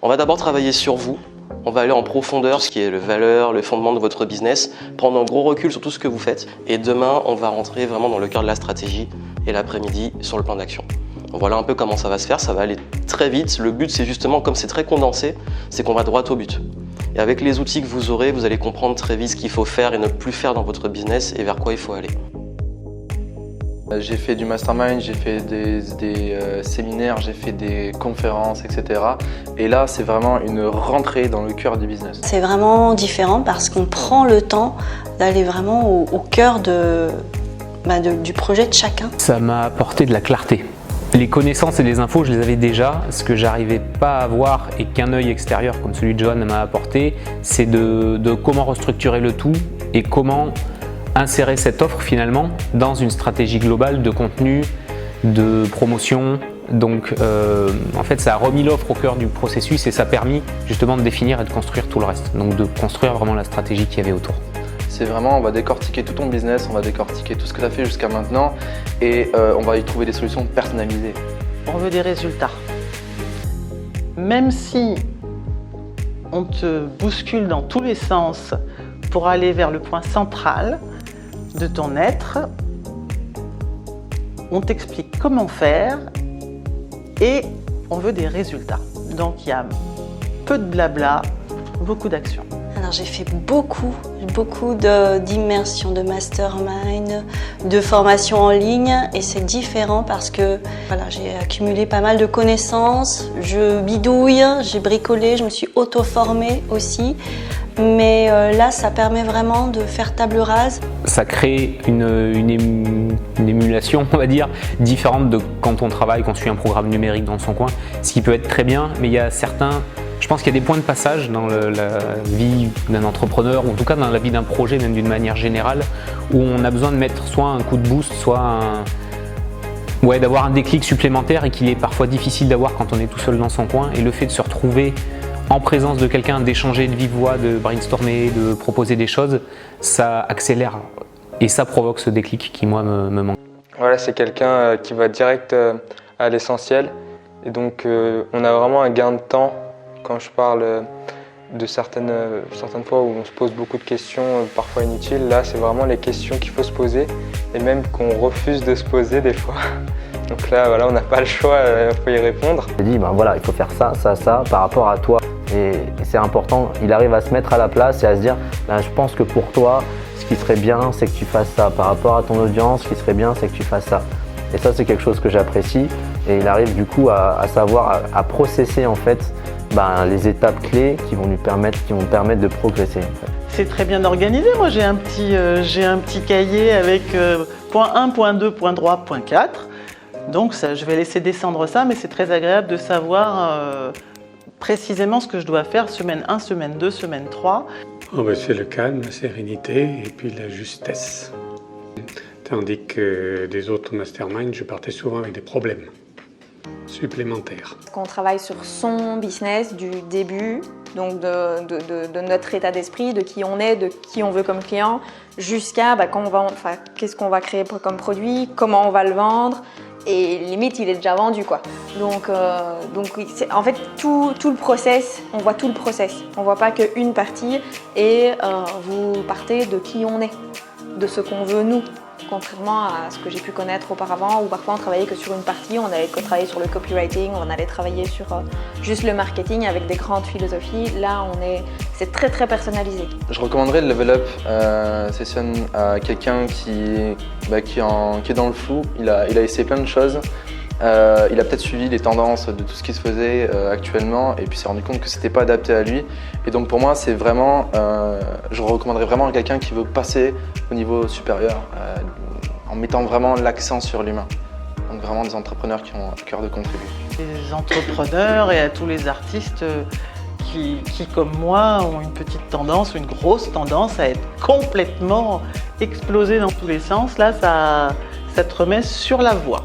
On va d'abord travailler sur vous. On va aller en profondeur, ce qui est le valeur, le fondement de votre business, prendre un gros recul sur tout ce que vous faites. Et demain, on va rentrer vraiment dans le cœur de la stratégie et l'après-midi sur le plan d'action. Voilà un peu comment ça va se faire, ça va aller très vite. Le but, c'est justement, comme c'est très condensé, c'est qu'on va droit au but. Et avec les outils que vous aurez, vous allez comprendre très vite ce qu'il faut faire et ne plus faire dans votre business et vers quoi il faut aller. J'ai fait du mastermind, j'ai fait des séminaires, j'ai fait des conférences, etc. Et là, c'est vraiment une rentrée dans le cœur du business. C'est vraiment différent parce qu'on prend le temps d'aller vraiment au cœur du projet de chacun. Ça m'a apporté de la clarté. Les connaissances et les infos, je les avais déjà. Ce que j'arrivais pas à voir et qu'un œil extérieur comme celui de Johan m'a apporté, c'est de comment restructurer le tout et comment insérer cette offre finalement dans une stratégie globale de contenu, de promotion. Donc en fait ça a remis l'offre au cœur du processus et ça a permis justement de définir et de construire tout le reste. Donc de construire vraiment la stratégie qu'il y avait autour. C'est vraiment, on va décortiquer tout ton business, on va décortiquer tout ce que tu as fait jusqu'à maintenant et on va y trouver des solutions personnalisées. On veut des résultats. Même si on te bouscule dans tous les sens pour aller vers le point central de ton être, on t'explique comment faire et on veut des résultats. Donc il y a peu de blabla, beaucoup d'action. Alors j'ai fait beaucoup d'immersion, de mastermind, de formation en ligne et c'est différent parce que voilà, j'ai accumulé pas mal de connaissances, je bidouille, j'ai bricolé, je me suis auto-formée aussi. Mais là, ça permet vraiment de faire table rase. Ça crée une émulation, on va dire, différente de quand on travaille, qu'on suit un programme numérique dans son coin, ce qui peut être très bien, mais il y a je pense qu'il y a des points de passage dans la vie d'un entrepreneur, ou en tout cas dans la vie d'un projet, même d'une manière générale, où on a besoin de mettre soit un coup de boost, soit d'avoir un déclic supplémentaire et qu'il est parfois difficile d'avoir quand on est tout seul dans son coin. Et le fait de se retrouver en présence de quelqu'un, d'échanger de vive voix, de brainstormer, de proposer des choses, ça accélère et ça provoque ce déclic qui moi me manque. Voilà, c'est quelqu'un qui va direct à l'essentiel et donc on a vraiment un gain de temps quand je parle de certaines fois où on se pose beaucoup de questions parfois inutiles. Là, c'est vraiment les questions qu'il faut se poser et même qu'on refuse de se poser des fois. Donc là, voilà, on n'a pas le choix, il faut y répondre. Il dit, voilà, il faut faire ça, ça, ça par rapport à toi. Et c'est important, il arrive à se mettre à la place et à se dire, je pense que pour toi, ce qui serait bien, c'est que tu fasses ça. Par rapport à ton audience, ce qui serait bien, c'est que tu fasses ça. Et ça, c'est quelque chose que j'apprécie. Et il arrive du coup à savoir, à processer en fait, les étapes clés qui vont me permettre de progresser. En fait. C'est très bien organisé. Moi, j'ai un petit cahier avec point 1, point 2, point 3, point 4. Donc ça, je vais laisser descendre ça, mais c'est très agréable de savoir précisément ce que je dois faire semaine 1, semaine 2, semaine 3. C'est le calme, la sérénité et puis la justesse. Tandis que des autres masterminds, je partais souvent avec des problèmes supplémentaires. Qu'on travaille sur son business du début, donc de notre état d'esprit, de qui on est, de qui on veut comme client, jusqu'à qu'est-ce qu'on va créer comme produit, comment on va le vendre. Et limite, il est déjà vendu, quoi. Donc en fait, tout le process, on voit tout le process. On voit pas qu'une partie et vous partez de qui on est, de ce qu'on veut nous. Contrairement à ce que j'ai pu connaître auparavant, où parfois on travaillait que sur une partie, on allait travailler sur le copywriting, on allait travailler sur juste le marketing avec des grandes philosophies. Là, c'est très très personnalisé. Je recommanderais le Level Up Session à quelqu'un qui est dans le flou. Il a essayé plein de choses. Il a peut-être suivi les tendances de tout ce qui se faisait actuellement et puis s'est rendu compte que c'était pas adapté à lui. Et donc pour moi, c'est vraiment, je recommanderais vraiment à quelqu'un qui veut passer au niveau supérieur en mettant vraiment l'accent sur l'humain. Donc vraiment des entrepreneurs qui ont à cœur de contribuer. Les entrepreneurs et à tous les artistes qui, comme moi, ont une petite tendance, une grosse tendance à être complètement explosés dans tous les sens. Là, ça te remet sur la voie.